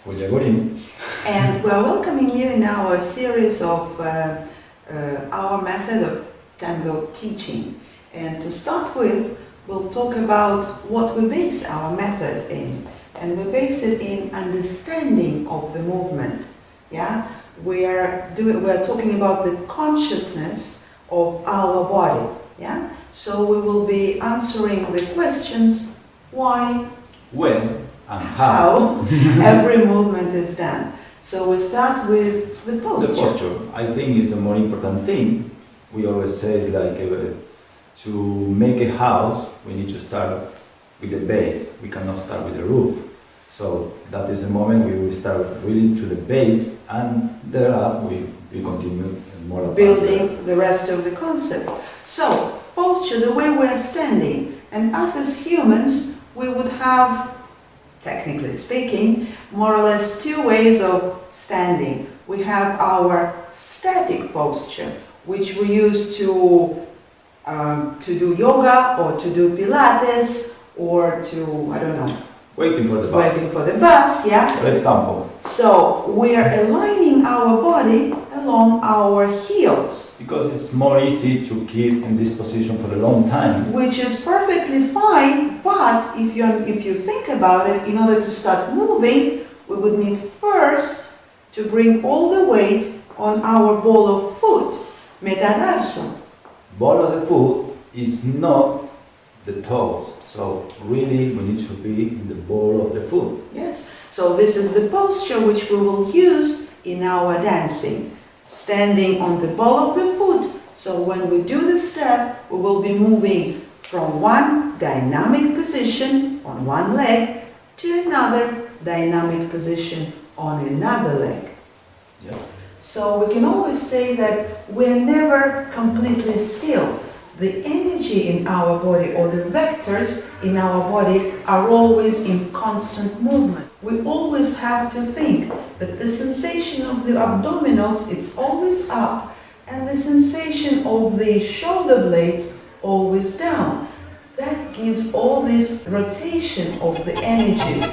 Hola Gorin. And we're welcoming you in our series of our method of Tango teaching. And to start with, we'll talk about what we base our method in. And we base it in understanding of the movement. Yeah, we're talking about the consciousness of our body. Yeah, so we will be answering the questions: why, When and how. every movement is done. So we start with the posture. The posture, I think, is the more important thing. We always say, like, to make a house, we need to start with the base. We cannot start with the roof. So that is the moment we will start really to the base, and thereafter we continue more building the rest of the concept. So posture, the way we are standing, and us as humans, we would have, technically speaking, more or less two ways of standing. We have our static posture, which we use to do yoga or to do Pilates or to, I don't know, waiting for the bus. Waiting for the bus, yeah. For example. So we are aligning our body along our heels. Because it's more easy to keep in this position for a long time. Which is perfectly fine, but if you think about it, in order to start moving, we would need first to bring all the weight on our ball of foot, metatarso. Ball of the foot is not the toes, so really we need to be in the ball of the foot. Yes, so this is the posture which we will use in our dancing. Standing on the ball of the foot, so when we do the step, we will be moving from one dynamic position on one leg to another dynamic position on another leg. Yes. So we can always say that we're never completely still. The energy in our body, or the vectors in our body, are always in constant movement. We always have to think that the sensation of the abdominals is always up, and the sensation of the shoulder blades always down. That gives all this rotation of the energies.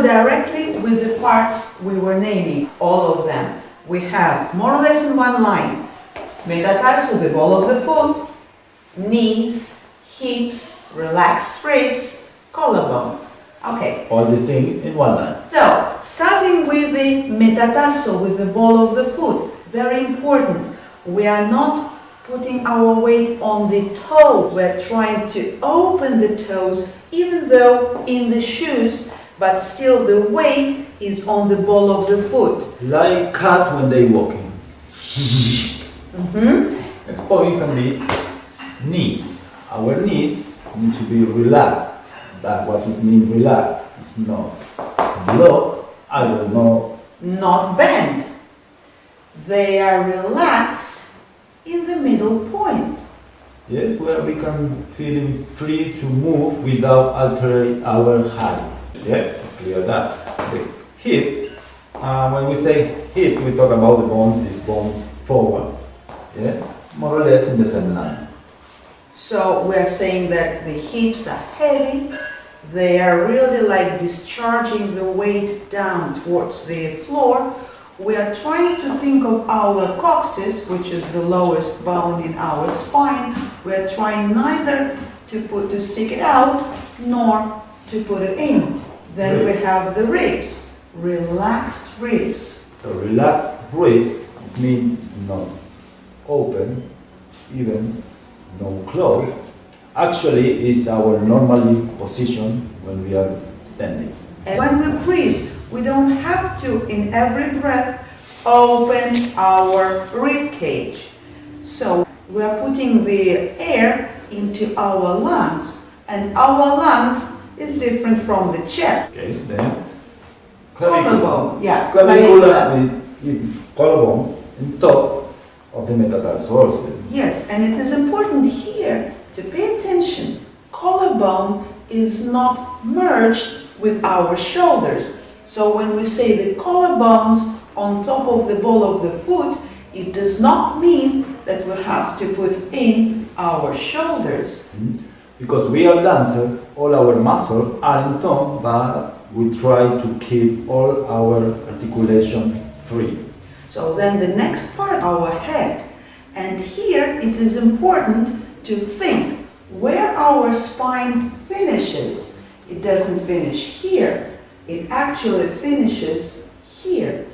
Directly with the parts we were naming, all of them. We have more or less in one line: metatarso, the ball of the foot, knees, hips, relaxed ribs, collarbone. Okay. All the thing in one line. So, starting with the metatarso, with the ball of the foot, very important. We are not putting our weight on the toe. We're trying to open the toes, even though in the shoes, but still the weight is on the ball of the foot. Like cat when they walking. Next point can be knees. Our knees need to be relaxed. That what is mean relaxed. It's not block, I don't know. Not bent. They are relaxed in the middle point. Yes, where we can feel free to move without altering our height. Yeah, it's clear that. The hips, when we say hip, we talk about the bone, this bone forward. Yeah, more or less in the same line. So we're saying that the hips are heavy. They are really like discharging the weight down towards the floor. We are trying to think of our coccyx, which is the lowest bone in our spine. We are trying neither to stick it out nor to put it in. Then we have the ribs, relaxed ribs. So relaxed ribs, it means it's not open, even no closed. Actually, it's our normal position when we are standing. And when we breathe, we don't have to, in every breath, open our rib cage. So we are putting the air into our lungs, and our lungs is different from the chest. Okay, then collarbone, yeah. Clavicula with collarbone on top of the metatarsal. Yes, and it is important here to pay attention. Collarbone is not merged with our shoulders. So when we say the collarbones on top of the ball of the foot, it does not mean that we have to put in our shoulders. Because we are dancers, all our muscles are in tone, but we try to keep all our articulation free. So then the next part, our head. And here it is important to think where our spine finishes. It doesn't finish here, it actually finishes here.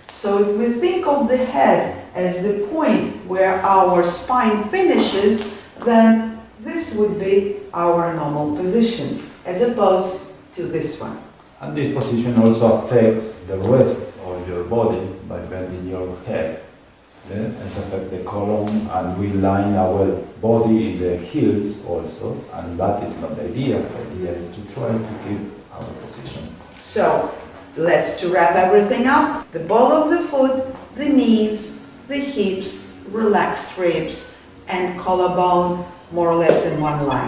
So if we think of the head as the point where our spine finishes, then this would be our normal position, as opposed to this one. And this position also affects the rest of your body by bending your head. Yeah? It affects the column, and we line our body in the heels also, and that is not the idea. The idea is to try to keep our position. So, let's to wrap everything up. The ball of the foot, the knees, the hips, relaxed ribs, and collarbone more or less in one line.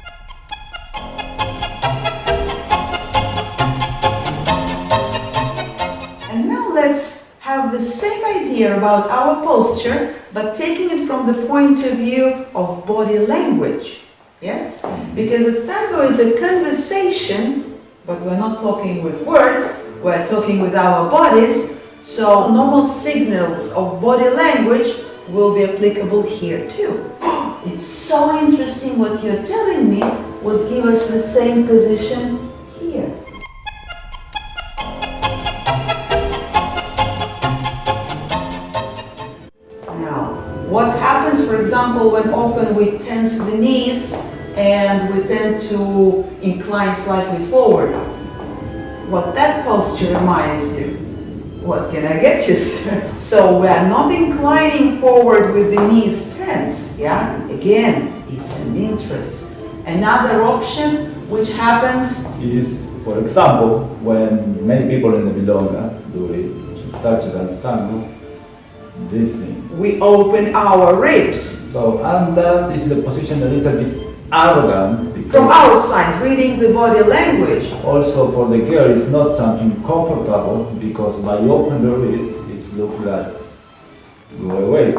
And now let's have the same idea about our posture, but taking it from the point of view of body language. Yes? Because a tango is a conversation, but we're not talking with words, we're talking with our bodies, so normal signals of body language will be applicable here too. It's so interesting what you're telling me would give us the same position here. Now, what happens, for example, when often we tense the knees and we tend to incline slightly forward? What that posture reminds you? What can I get you, sir? So we are not inclining forward with the knees tense, yeah? Again, it's an interest. Another option which happens Is, for example, when many people in the milonga do it, to start to dance tango, this thing. we open our ribs. So, and that is the position a little bit arrogant, because From outside, reading the body language. also for the girl it's not something comfortable, because by open the rib, it looks like go away.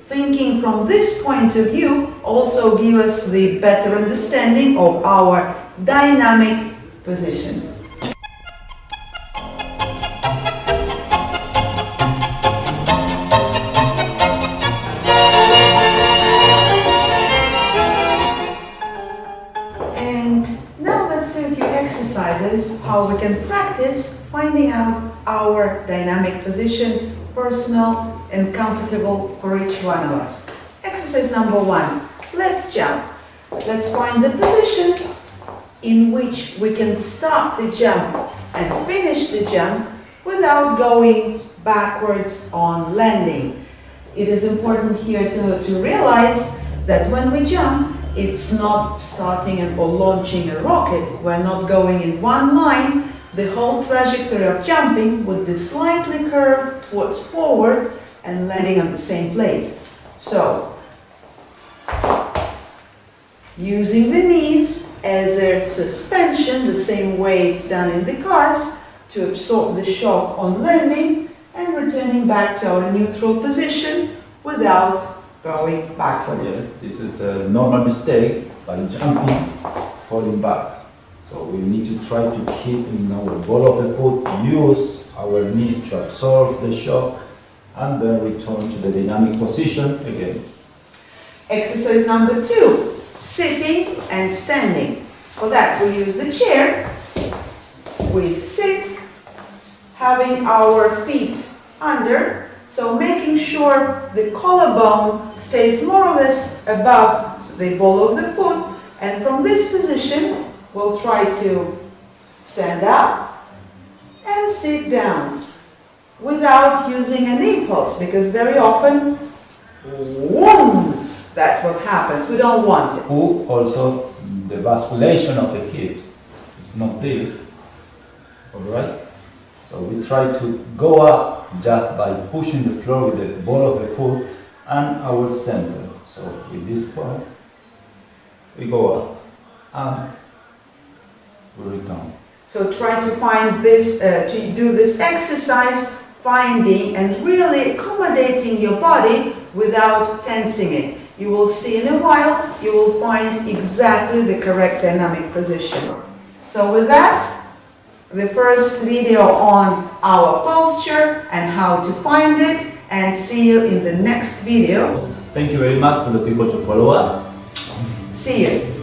Thinking from this point of view also give us the better understanding of our dynamic position. And now let's do a few exercises how we can practice finding out our dynamic position, personal and comfortable for each one of us. Exercise number 1. Let's jump. Let's find the position in which we can start the jump and finish the jump without going backwards on landing. It is important here to realize that when we jump, it's not starting or launching a rocket. We're not going in one line. The whole trajectory of jumping would be slightly curved towards forward and landing on the same place. So, using the knees as a suspension, the same way it's done in the cars, to absorb the shock on landing and returning back to our neutral position without going backwards. Yes, this is a normal mistake by jumping, falling back. So we need to try to keep in our ball of the foot, use our knees to absorb the shock, and then return to the dynamic position again. Exercise number 2, sitting and standing. For that we use the chair, we sit, having our feet under, so making sure the collarbone stays more or less above the ball of the foot, and from this position we'll try to stand up and sit down without using an impulse, because very often, whooms, that's what happens. We don't want it. Also, the basculation of the hips is not this, alright? So we try to go up just by pushing the floor with the ball of the foot and our center. So with this part, we go up and we return. So try to find this, to do this exercise, finding and really accommodating your body without tensing it. You will see in a while, you will find exactly the correct dynamic position. So with that, the first video on our posture and how to find it, and see you in the next video. Thank you very much for the people to follow us. See you.